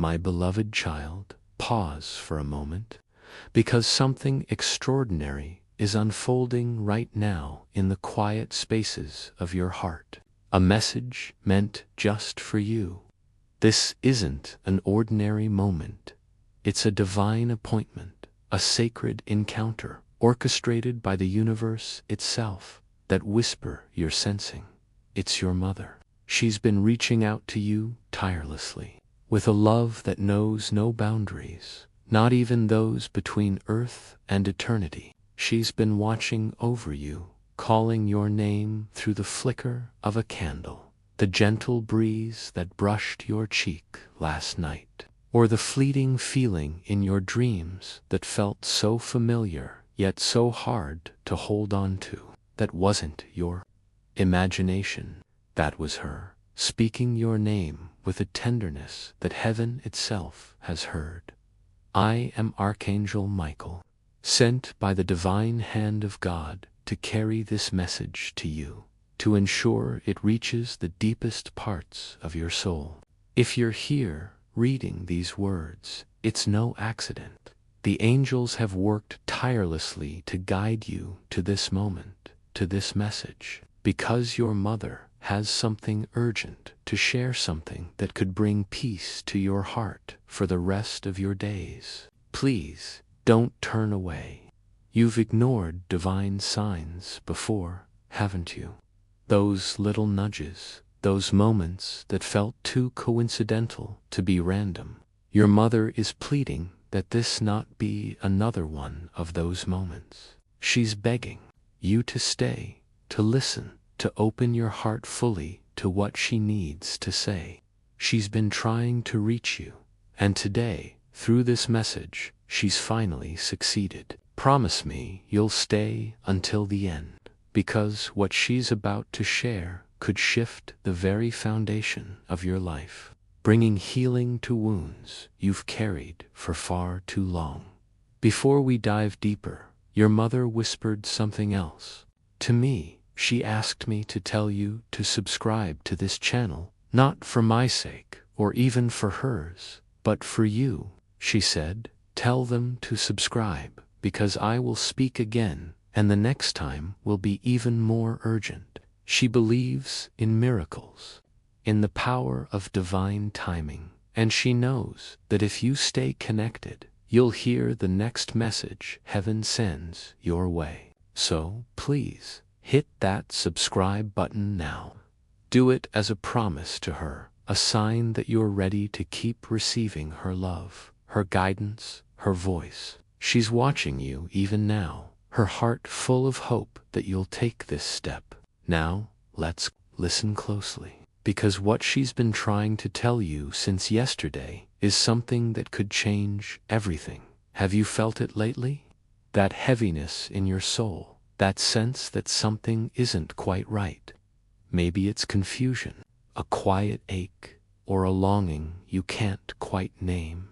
my beloved child, pause for a moment, because something extraordinary is unfolding right now in the quiet spaces of your heart. A message meant just for you. This isn't an ordinary moment. It's a divine appointment, a sacred encounter orchestrated by the universe itself. That whisper you're sensing, it's your mother. She's been reaching out to you tirelessly, with a love that knows no boundaries, not even those between earth and eternity. She's been watching over you, calling your name through the flicker of a candle, the gentle breeze that brushed your cheek last night, or the fleeting feeling in your dreams that felt so familiar yet so hard to hold on to. That wasn't your imagination. That was her, speaking your name with a tenderness that heaven itself has heard. I am Archangel Michael, sent by the divine hand of God to carry this message to you, to ensure it reaches the deepest parts of your soul. If you're here reading these words, it's no accident. The angels have worked tirelessly to guide you to this moment, to this message, because your mother has something urgent to share, something that could bring peace to your heart for the rest of your days. Please don't turn away. You've ignored divine signs before, haven't you? Those little nudges, those moments that felt too coincidental to be random. Your mother is pleading that this not be another one of those moments. She's begging you to stay, to listen, to open your heart fully to what she needs to say. She's been trying to reach you, and today, through this message, she's finally succeeded. Promise me you'll stay until the end, because what she's about to share could shift the very foundation of your life, bringing healing to wounds you've carried for far too long. Before we dive deeper, your mother whispered something else. To me, she asked me to tell you to subscribe to this channel, not for my sake, or even for hers, but for you. She said, tell them to subscribe, because I will speak again, and the next time will be even more urgent. She believes in miracles, in the power of divine timing, and she knows that if you stay connected, you'll hear the next message heaven sends your way. So, please, hit that subscribe button now. Do it as a promise to her, a sign that you're ready to keep receiving her love, her guidance, her voice. She's watching you even now, her heart full of hope that you'll take this step. Now, let's listen closely, because what she's been trying to tell you since yesterday is something that could change everything. Have you felt it lately? That heaviness in your soul, that sense that something isn't quite right. Maybe it's confusion, a quiet ache, or a longing you can't quite name.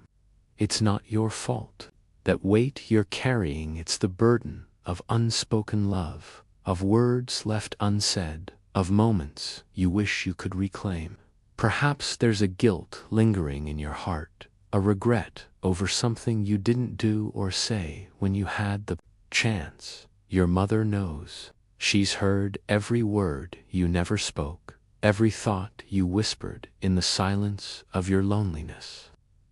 It's not your fault. That weight you're carrying, it's the burden of unspoken love, of words left unsaid, of moments you wish you could reclaim. Perhaps there's a guilt lingering in your heart, a regret over something you didn't do or say when you had the chance. Your mother knows. She's heard every word you never spoke, every thought you whispered in the silence of your loneliness.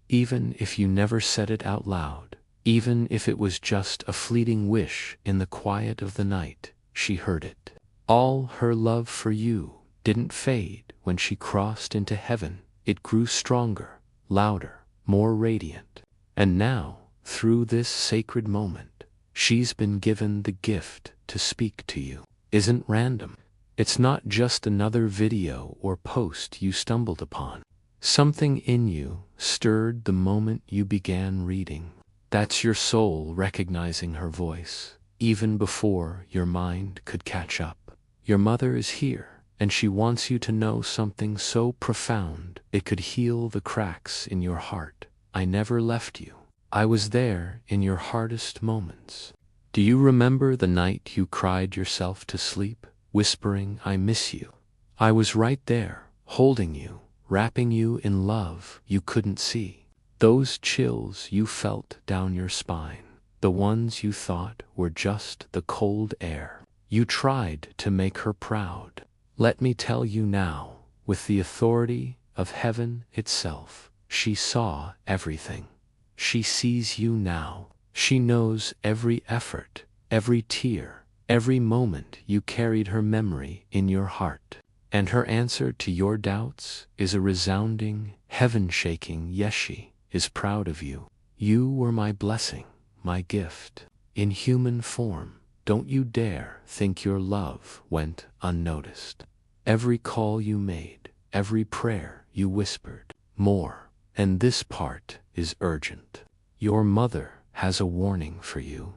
Even if you never said it out loud, even if it was just a fleeting wish in the quiet of the night, she heard it. All her love for you didn't fade when she crossed into heaven. It grew stronger, louder, more radiant. And now, through this sacred moment, she's been given the gift to speak to you. Isn't random. It's not just another video or post you stumbled upon. Something in you stirred the moment you began reading. That's your soul recognizing her voice, even before your mind could catch up. Your mother is here, and she wants you to know something so profound it could heal the cracks in your heart. I never left you. I was there in your hardest moments. Do you remember the night you cried yourself to sleep, whispering, "I miss you"? I was right there, holding you, wrapping you in love you couldn't see. Those chills you felt down your spine, the ones you thought were just the cold air. You tried to make her proud. Let me tell you now, with the authority of heaven itself, she saw everything. She sees you now. She knows every effort, every tear, every moment you carried her memory in your heart. And her answer to your doubts is a resounding, heaven-shaking yes. She is proud of you. You were my blessing, my gift, in human form. Don't you dare think your love went unnoticed. Every call you made, every prayer you whispered, more. And this part is urgent. Your mother has a warning for you.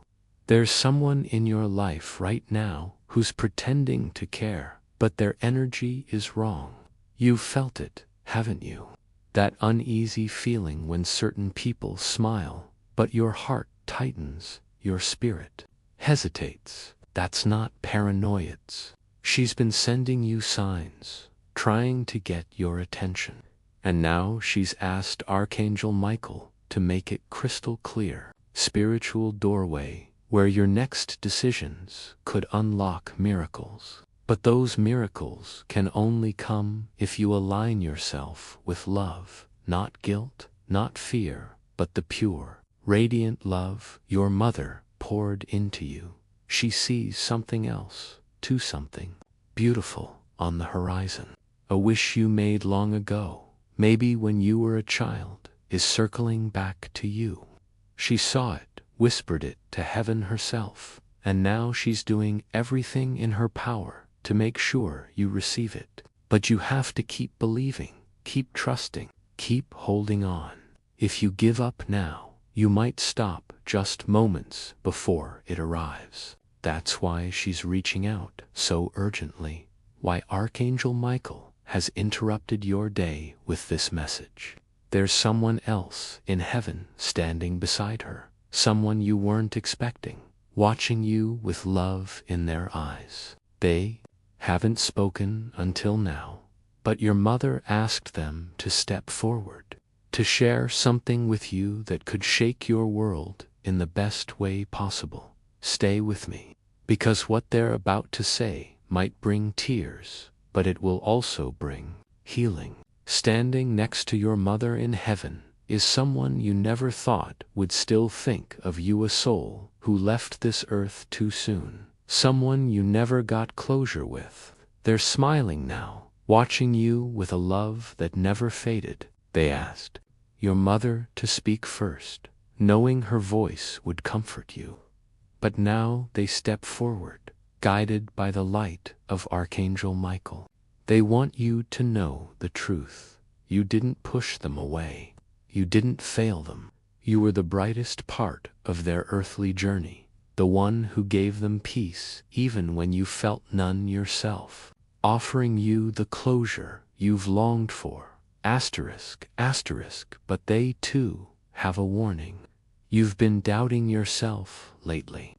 There's someone in your life right now who's pretending to care, but their energy is wrong. You've felt it, haven't you? That uneasy feeling when certain people smile, but your heart tightens, your spirit hesitates. That's not paranoia. She's been sending you signs, trying to get your attention. And now she's asked Archangel Michael to make it crystal clear. Spiritual doorway where your next decisions could unlock miracles. But those miracles can only come if you align yourself with love, not guilt, not fear, but the pure, radiant love your mother poured into you. She sees something else, too, something beautiful on the horizon. A wish you made long ago, maybe when you were a child, is circling back to you. She saw it, whispered it to heaven herself, and now she's doing everything in her power to make sure you receive it. But you have to keep believing, keep trusting, keep holding on. If you give up now, you might stop just moments before it arrives. That's why she's reaching out so urgently, why Archangel Michael has interrupted your day with this message. There's someone else in heaven standing beside her, someone you weren't expecting, watching you with love in their eyes. They haven't spoken until now, but your mother asked them to step forward, to share something with you that could shake your world in the best way possible. Stay with me, because what they're about to say might bring tears, but it will also bring healing. Standing next to your mother in heaven is someone you never thought would still think of you, a soul who left this earth too soon. Someone you never got closure with. They're smiling now, watching you with a love that never faded. They asked your mother to speak first, knowing her voice would comfort you. But now they step forward, guided by the light of Archangel Michael. They want you to know the truth. You didn't push them away. You didn't fail them. You were the brightest part of their earthly journey, the one who gave them peace even when you felt none yourself, offering you the closure you've longed for. Asterisk, asterisk, but they too have a warning. You've been doubting yourself lately,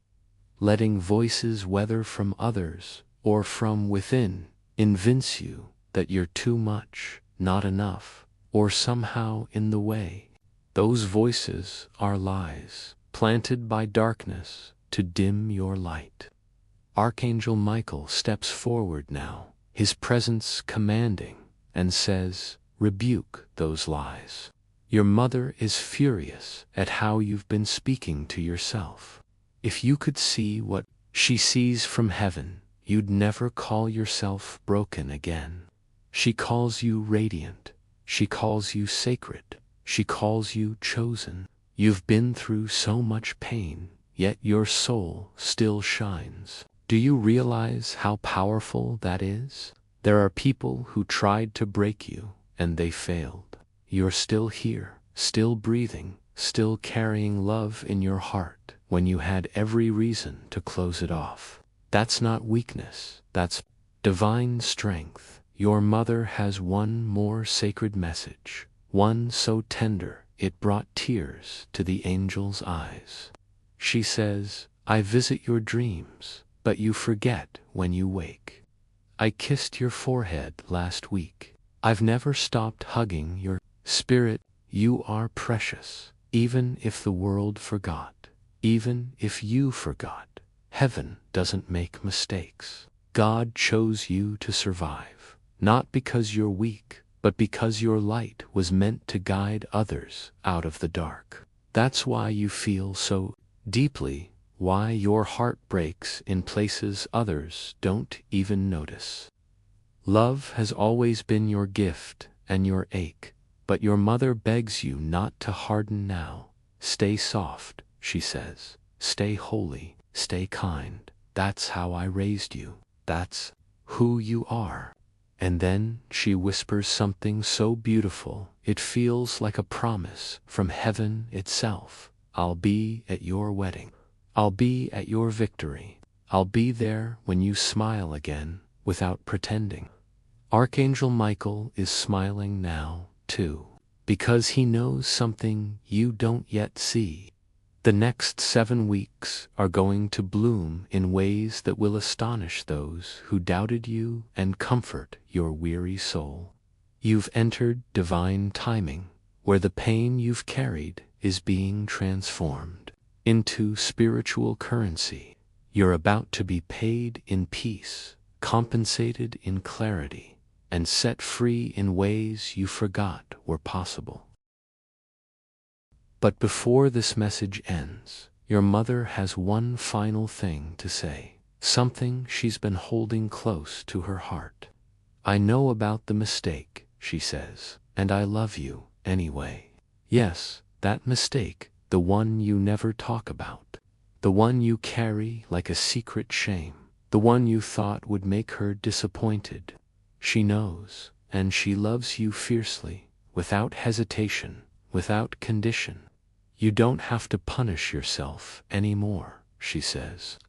letting voices, whether from others or from within, convince you that you're too much, not enough, or somehow in the way. Those voices are lies, planted by darkness to dim your light. Archangel Michael steps forward now, his presence commanding, and says, rebuke those lies. Your mother is furious at how you've been speaking to yourself. If you could see what she sees from heaven, you'd never call yourself broken again. She calls you radiant. She calls you sacred. She calls you chosen. You've been through so much pain, yet your soul still shines. Do you realize how powerful that is? There are people who tried to break you, and they failed. You're still here, still breathing, still carrying love in your heart when you had every reason to close it off. That's not weakness, that's divine strength. Your mother has one more sacred message, one so tender it brought tears to the angel's eyes. She says, I visit your dreams, but you forget when you wake. I kissed your forehead last week. I've never stopped hugging your spirit, You are precious, even if the world forgot, even if you forgot. Heaven doesn't make mistakes. God chose you to survive, not because you're weak, but because your light was meant to guide others out of the dark. That's why you feel so deeply, why your heart breaks in places others don't even notice. Love has always been your gift and your ache, but your mother begs you not to harden now. Stay soft, she says. Stay holy, stay kind. That's how I raised you. That's who you are. And then she whispers something so beautiful, it feels like a promise from heaven itself. I'll be at your wedding. I'll be at your victory. I'll be there when you smile again, without pretending. Archangel Michael is smiling now, too, because he knows something you don't yet see. The next 7 weeks are going to bloom in ways that will astonish those who doubted you and comfort your weary soul. You've entered divine timing, where the pain you've carried is being transformed into spiritual currency. You're about to be paid in peace, compensated in clarity, and set free in ways you forgot were possible. But before this message ends, your mother has one final thing to say, something she's been holding close to her heart. I know about the mistake, she says, and I love you anyway. Yes, that mistake, the one you never talk about, the one you carry like a secret shame, the one you thought would make her disappointed. She knows, and she loves you fiercely, without hesitation, without condition. You don't have to punish yourself anymore, she says.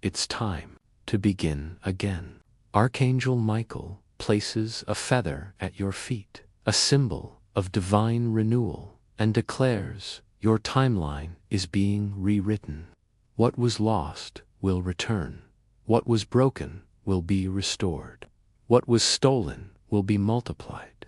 It's time to begin again. Archangel Michael places a feather at your feet, a symbol of divine renewal, and declares your timeline is being rewritten. What was lost will return. What was broken will be restored. What was stolen will be multiplied.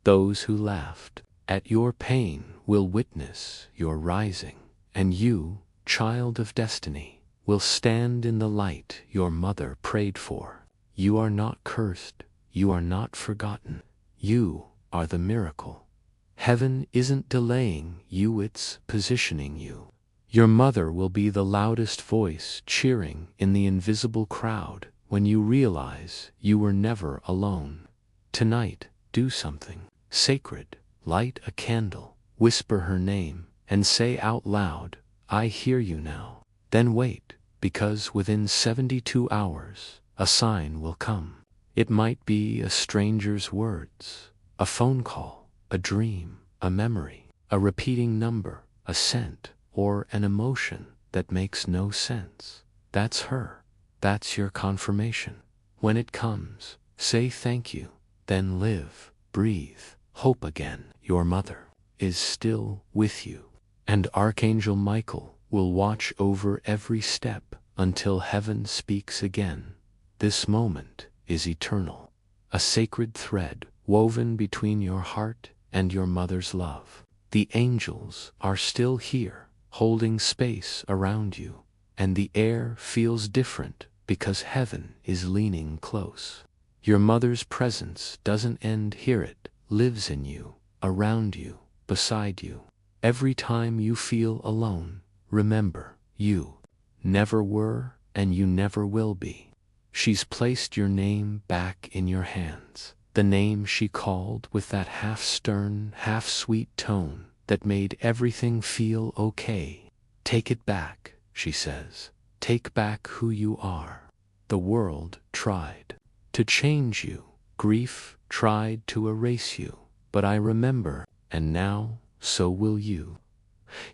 Those who laughed at your pain will witness your rising, and you, child of destiny, will stand in the light your mother prayed for. You are not cursed. You are not forgotten. You are the miracle. Heaven isn't delaying you, it's positioning you. Your mother will be the loudest voice cheering in the invisible crowd when you realize you were never alone. Tonight, do something sacred. Light a candle, whisper her name, and say out loud, I hear you now. Then wait, because within 72 hours, a sign will come. It might be a stranger's words, a phone call, a dream, a memory, a repeating number, a scent, or an emotion that makes no sense. That's her. That's your confirmation. When it comes, say thank you, then live, breathe, hope again. Your mother is still with you, and Archangel Michael will watch over every step until heaven speaks again. This moment is eternal, a sacred thread woven between your heart and your mother's love. The angels are still here, holding space around you, and the air feels different because heaven is leaning close. Your mother's presence doesn't end here, it lives in you, around you, beside you. Every time you feel alone, remember, you never were and you never will be. She's placed your name back in your hands, the name she called with that half-stern, half-sweet tone that made everything feel okay. Take it back, she says. Take back who you are. The world tried to change you. Grief tried to erase you. But I remember, and now so will you.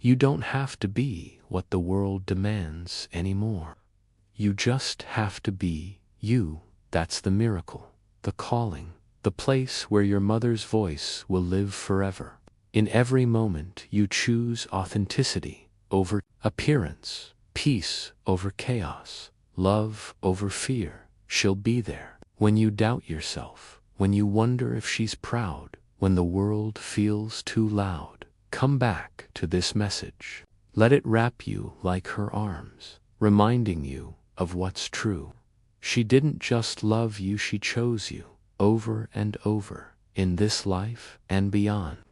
You don't have to be what the world demands anymore. You just have to be you. That's the miracle, the calling, the place where your mother's voice will live forever. In every moment you choose authenticity over appearance, peace over chaos, love over fear. She'll be there when you doubt yourself, when you wonder if she's proud, when the world feels too loud, come back to this message. Let it wrap you like her arms, reminding you of what's true. She didn't just love you, she chose you, over and over, in this life and beyond.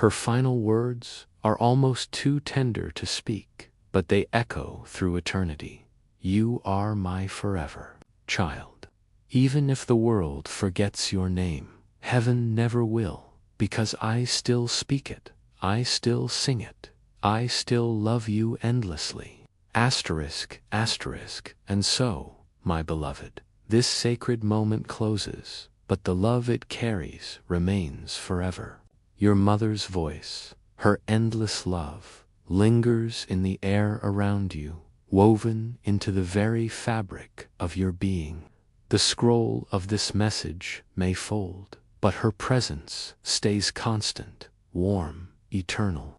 Her final words are almost too tender to speak, but they echo through eternity. You are my forever child. Even if the world forgets your name, heaven never will, because I still speak it, I still sing it, I still love you endlessly. Asterisk, asterisk, and so, my beloved, this sacred moment closes, but the love it carries remains forever. Your mother's voice, her endless love, lingers in the air around you, woven into the very fabric of your being. The scroll of this message may fold, but her presence stays constant, warm, eternal.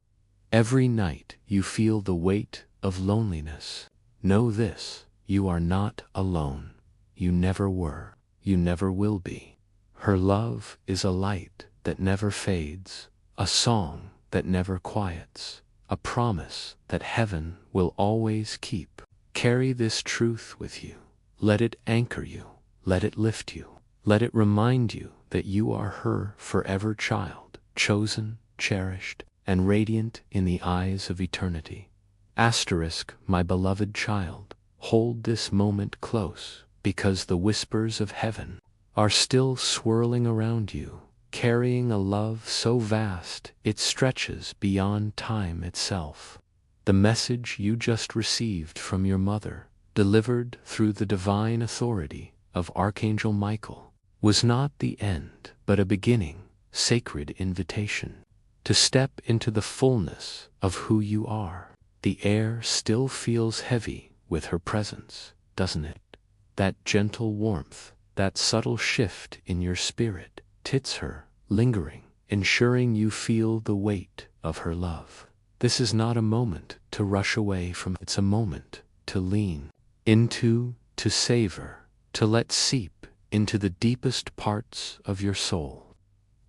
Every night you feel the weight of loneliness. Know this, you are not alone. You never were. You never will be. Her love is a light that never fades, a song that never quiets, a promise that heaven will always keep. Carry this truth with you. Let it anchor you. Let it lift you. Let it remind you that you are her forever child, chosen, cherished, and radiant in the eyes of eternity. Asterisk, my beloved child, hold this moment close, because the whispers of heaven are still swirling around you, carrying a love so vast it stretches beyond time itself. The message you just received from your mother, delivered through the divine authority of Archangel Michael, was not the end, but a beginning, sacred invitation to step into the fullness of who you are. The air still feels heavy with her presence, doesn't it? That gentle warmth, that subtle shift in your spirit, tits her, lingering, ensuring you feel the weight of her love. This is not a moment to rush away from, it's a moment to lean into, to savor, to let seep into the deepest parts of your soul.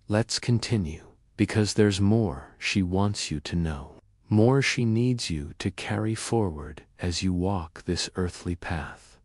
Let's continue, because there's more she wants you to know, more she needs you to carry forward as you walk this earthly path.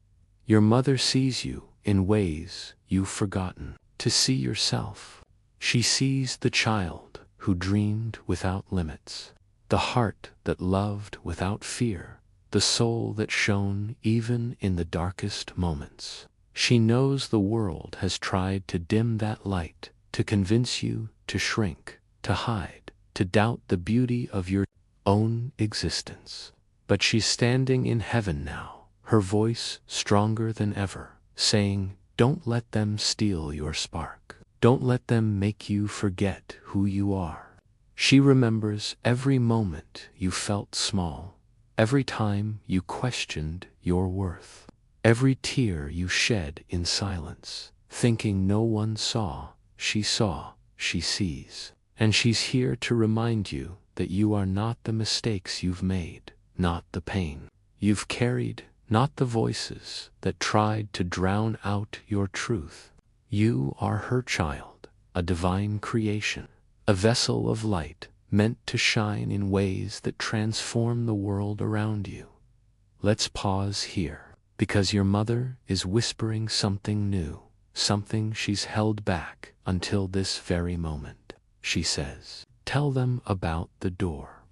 Your mother sees you in ways you've forgotten to see yourself. She sees the child who dreamed without limits, the heart that loved without fear, the soul that shone even in the darkest moments. She knows the world has tried to dim that light, to convince you to shrink, to hide, to doubt the beauty of your own existence. But she's standing in heaven now, her voice stronger than ever, saying, don't let them steal your spark. Don't let them make you forget who you are. She remembers every moment you felt small, every time you questioned your worth, every tear you shed in silence, thinking no one saw. She saw, she sees. And she's here to remind you that you are not the mistakes you've made, not the pain you've carried, not the voices that tried to drown out your truth. You are her child, a divine creation, a vessel of light meant to shine in ways that transform the world around you. Let's pause here, because your mother is whispering something new, something she's held back until this very moment. She says, tell them about the door.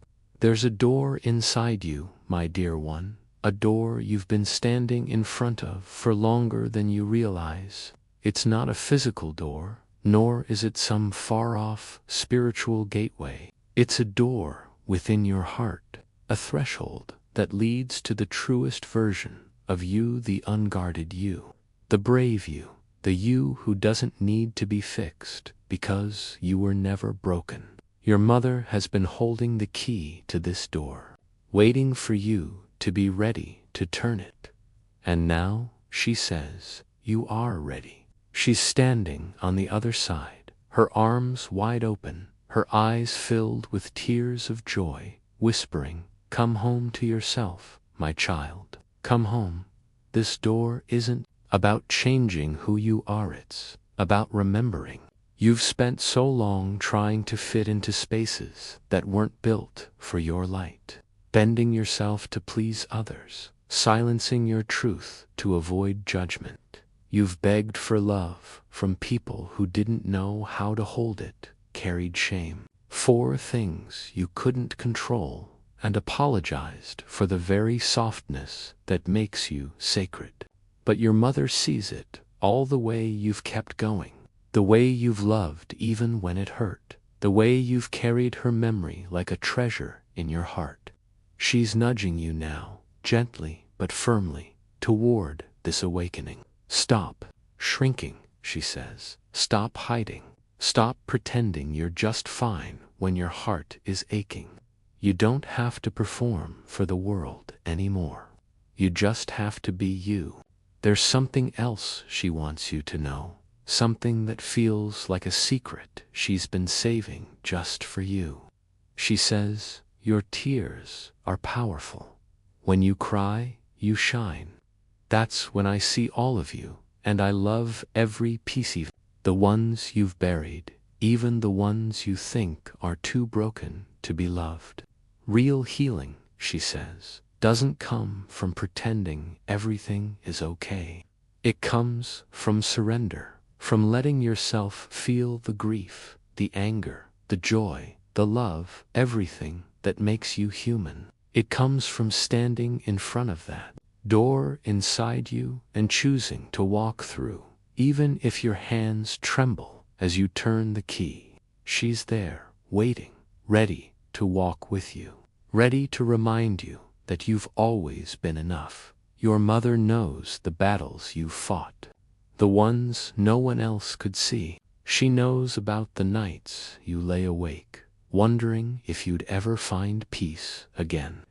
There's a door inside you, my dear one, a door you've been standing in front of for longer than you realize. It's not a physical door, nor is it some far-off spiritual gateway. It's a door within your heart, a threshold that leads to the truest version of you, the unguarded you, the brave you, the you who doesn't need to be fixed because you were never broken. Your mother has been holding the key to this door, waiting for you to be ready to turn it. And now, she says, you are ready. She's standing on the other side, her arms wide open, her eyes filled with tears of joy, whispering, come home to yourself, my child. Come home. This door isn't about changing who you are, it's about remembering. You've spent so long trying to fit into spaces that weren't built for your light, bending yourself to please others, silencing your truth to avoid judgment. You've begged for love from people who didn't know how to hold it, carried shame for things you couldn't control, and apologized for the very softness that makes you sacred. But your mother sees it, all the way you've kept going, the way you've loved even when it hurt, the way you've carried her memory like a treasure in your heart. She's nudging you now, gently but firmly, toward this awakening. Stop shrinking, she says. Stop hiding. Stop pretending you're just fine when your heart is aching. You don't have to perform for the world anymore. You just have to be you. There's something else she wants you to know, something that feels like a secret she's been saving just for you. She says, your tears are powerful. When you cry, you shine. That's when I see all of you, and I love every piece of you. The ones you've buried, even the ones you think are too broken to be loved. Real healing, she says, doesn't come from pretending everything is okay. It comes from surrender, from letting yourself feel the grief, the anger, the joy, the love, everything that makes you human. It comes from standing in front of that door inside you and choosing to walk through, even if your hands tremble as you turn the key. She's there, waiting, ready to walk with you, ready to remind you that you've always been enough. Your mother knows the battles you've fought, the ones no one else could see. She knows about the nights you lay awake, wondering if you'd ever find peace again.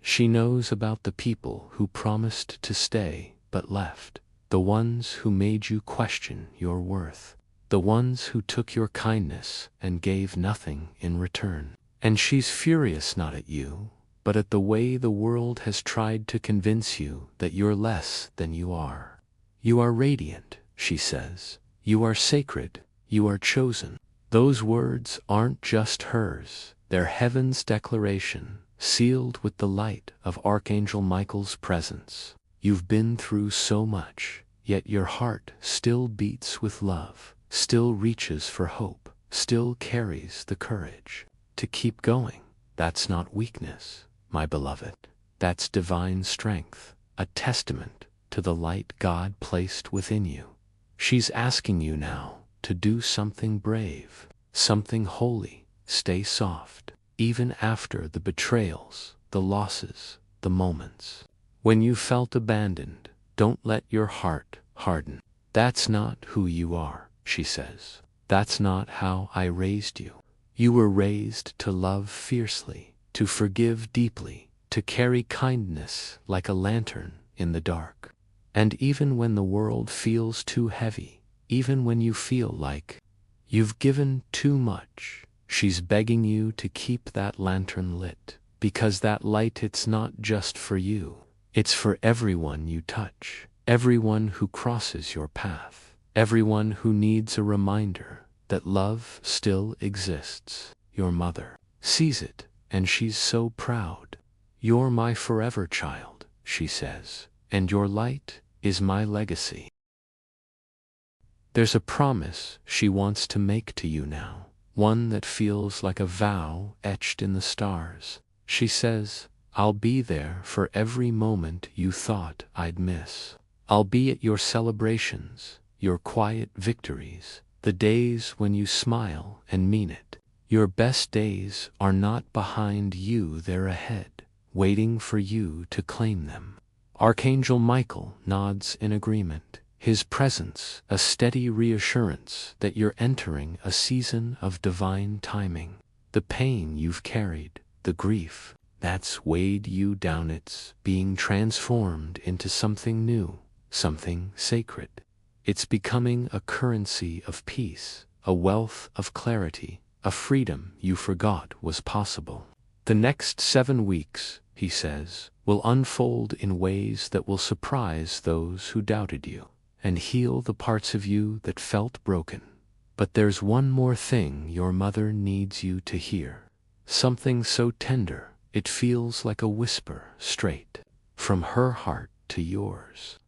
She knows about the people who promised to stay but left, the ones who made you question your worth, the ones who took your kindness and gave nothing in return. And she's furious not at you, but at the way the world has tried to convince you that you're less than you are. You are radiant, she says. You are sacred. You are chosen. Those words aren't just hers. They're heaven's declaration, sealed with the light of Archangel Michael's presence. You've been through so much, yet your heart still beats with love, still reaches for hope, still carries the courage to keep going. That's not weakness, my beloved. That's divine strength, a testament to the light God placed within you. She's asking you now to do something brave, something holy. Stay soft, even after the betrayals, the losses, the moments when you felt abandoned. Don't let your heart harden. That's not who you are, she says. That's not how I raised you. You were raised to love fiercely, to forgive deeply, to carry kindness like a lantern in the dark. And even when the world feels too heavy, even when you feel like you've given too much, she's begging you to keep that lantern lit, because that light, it's not just for you. It's for everyone you touch, everyone who crosses your path, everyone who needs a reminder that love still exists. Your mother sees it, and she's so proud. You're my forever child, she says, and your light is my legacy. There's a promise she wants to make to you now, one that feels like a vow etched in the stars. She says, I'll be there for every moment you thought I'd miss. I'll be at your celebrations, your quiet victories, the days when you smile and mean it. Your best days are not behind you, they're ahead, waiting for you to claim them. Archangel Michael nods in agreement, his presence a steady reassurance that you're entering a season of divine timing. The pain you've carried, the grief that's weighed you down, it's being transformed into something new, something sacred. It's becoming a currency of peace, a wealth of clarity, a freedom you forgot was possible. The next 7 weeks, he says, will unfold in ways that will surprise those who doubted you, and heal the parts of you that felt broken. But there's one more thing your mother needs you to hear. Something so tender, it feels like a whisper straight from her heart to yours.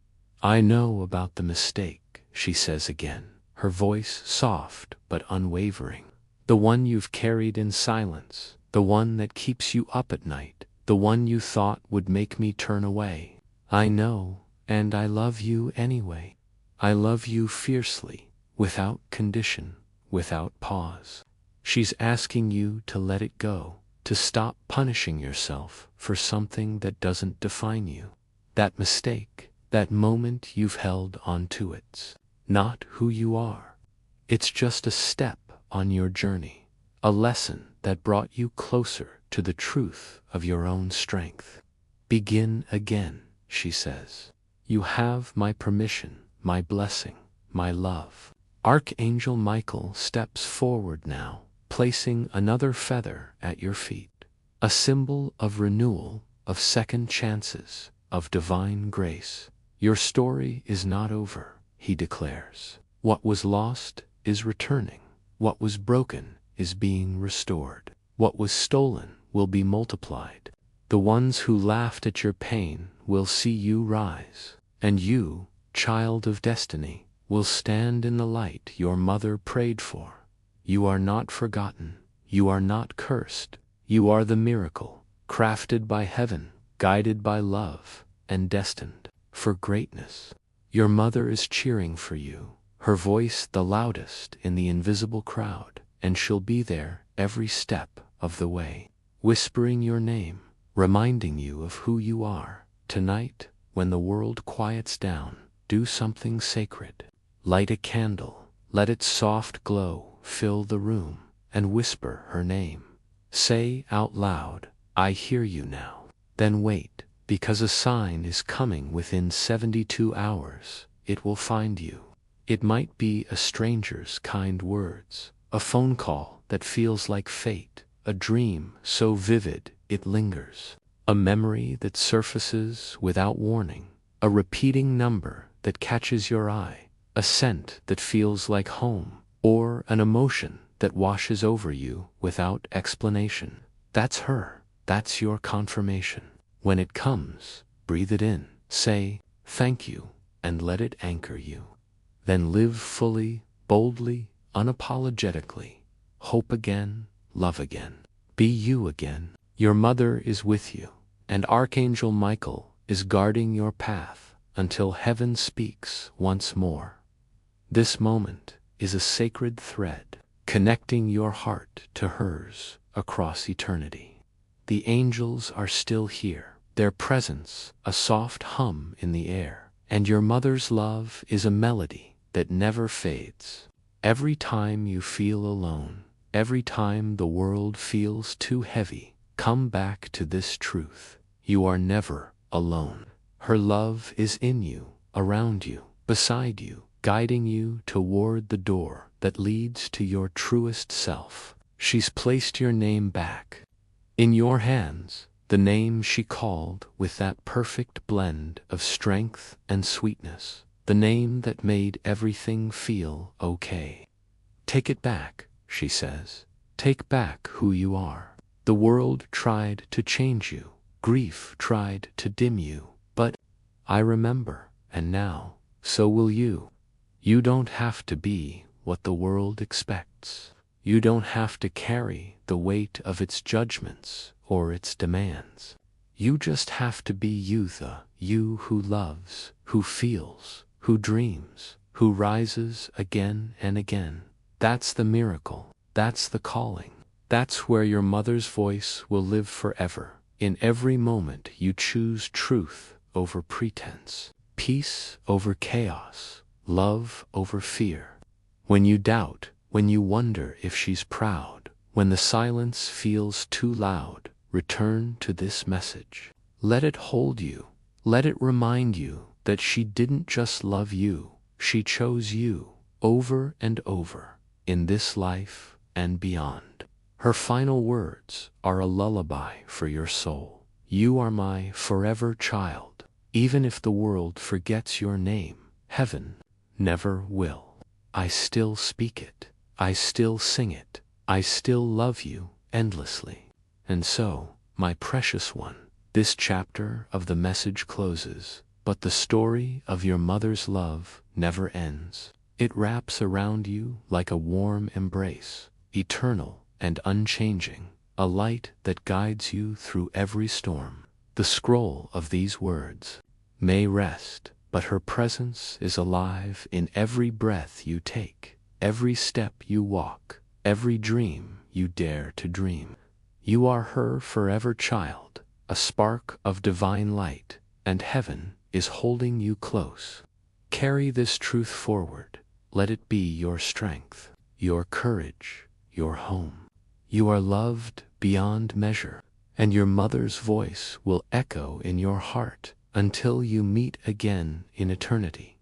I know about the mistake, she says again, her voice soft but unwavering. The one you've carried in silence, the one that keeps you up at night, the one you thought would make me turn away. I know, and I love you anyway. I love you fiercely, without condition, without pause. She's asking you to let it go, to stop punishing yourself for something that doesn't define you. That mistake, that moment you've held on to, it's not who you are. It's just a step on your journey, a lesson that brought you closer to the truth of your own strength. Begin again, she says. You have my permission, my blessing, my love. Archangel Michael steps forward now, placing another feather at your feet, a symbol of renewal, of second chances, of divine grace. Your story is not over, he declares. What was lost is returning. What was broken is being restored. What was stolen will be multiplied. The ones who laughed at your pain will see you rise, and you, child of destiny, will stand in the light your mother prayed for. You are not forgotten. You are not cursed. You are the miracle, crafted by heaven, guided by love, and destined for greatness. Your mother is cheering for you, her voice the loudest in the invisible crowd, and she'll be there every step of the way, whispering your name, reminding you of who you are. Tonight, when the world quiets down, do something sacred. Light a candle, let its soft glow fill the room, and whisper her name. Say out loud, I hear you now. Then wait, because a sign is coming within 72 hours. It will find you. It might be a stranger's kind words, a phone call that feels like fate, a dream so vivid it lingers, a memory that surfaces without warning, a repeating number that catches your eye, a scent that feels like home, or an emotion that washes over you without explanation. That's her. That's your confirmation. When it comes, breathe it in, say, thank you, and let it anchor you. Then live fully, boldly, unapologetically. Hope again, love again. Be you again. Your mother is with you, and Archangel Michael is guarding your path until heaven speaks once more. This moment is a sacred thread, connecting your heart to hers across eternity. The angels are still here, their presence a soft hum in the air, and your mother's love is a melody that never fades. Every time you feel alone, every time the world feels too heavy, come back to this truth. You are never alone. Her love is in you, around you, beside you, guiding you toward the door that leads to your truest self. She's placed your name back in your hands, the name she called with that perfect blend of strength and sweetness, the name that made everything feel okay. Take it back, she says. Take back who you are. The world tried to change you. Grief tried to dim you. But I remember, and now, so will you. You don't have to be what the world expects. You don't have to carry the weight of its judgments or its demands. You just have to be you, the you who loves, who feels, who dreams, who rises again and again. That's the miracle. That's the calling. That's where your mother's voice will live forever. In every moment you choose truth over pretense, peace over chaos, love over fear. When you doubt, when you wonder if she's proud, when the silence feels too loud, return to this message. Let it hold you. Let it remind you that she didn't just love you, she chose you over and over, in this life and beyond. Her final words are a lullaby for your soul. You are my forever child. Even if the world forgets your name, heaven never will. I still speak it. I still sing it. I still love you endlessly. And so, my precious one, this chapter of the message closes, but the story of your mother's love never ends. It wraps around you like a warm embrace, eternal and unchanging, a light that guides you through every storm. The scroll of these words may rest, but her presence is alive in every breath you take, every step you walk, every dream you dare to dream. You are her forever child, a spark of divine light, and heaven is holding you close. Carry this truth forward. Let it be your strength, your courage, your home. You are loved beyond measure, and your mother's voice will echo in your heart until you meet again in eternity.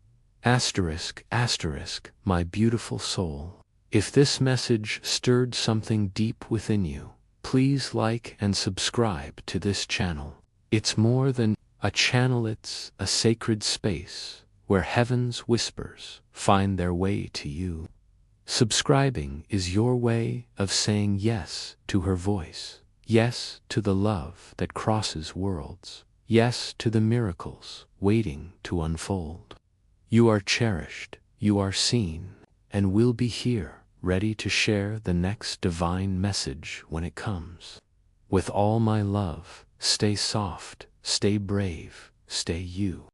Asterisk, asterisk, my beautiful soul. If this message stirred something deep within you, please like and subscribe to this channel. It's more than a channel, it's a sacred space where heaven's whispers find their way to you. Subscribing is your way of saying yes to her voice, yes to the love that crosses worlds, yes to the miracles waiting to unfold. You are cherished, you are seen, and we'll be here, ready to share the next divine message when it comes. With all my love, stay soft, stay brave, stay you.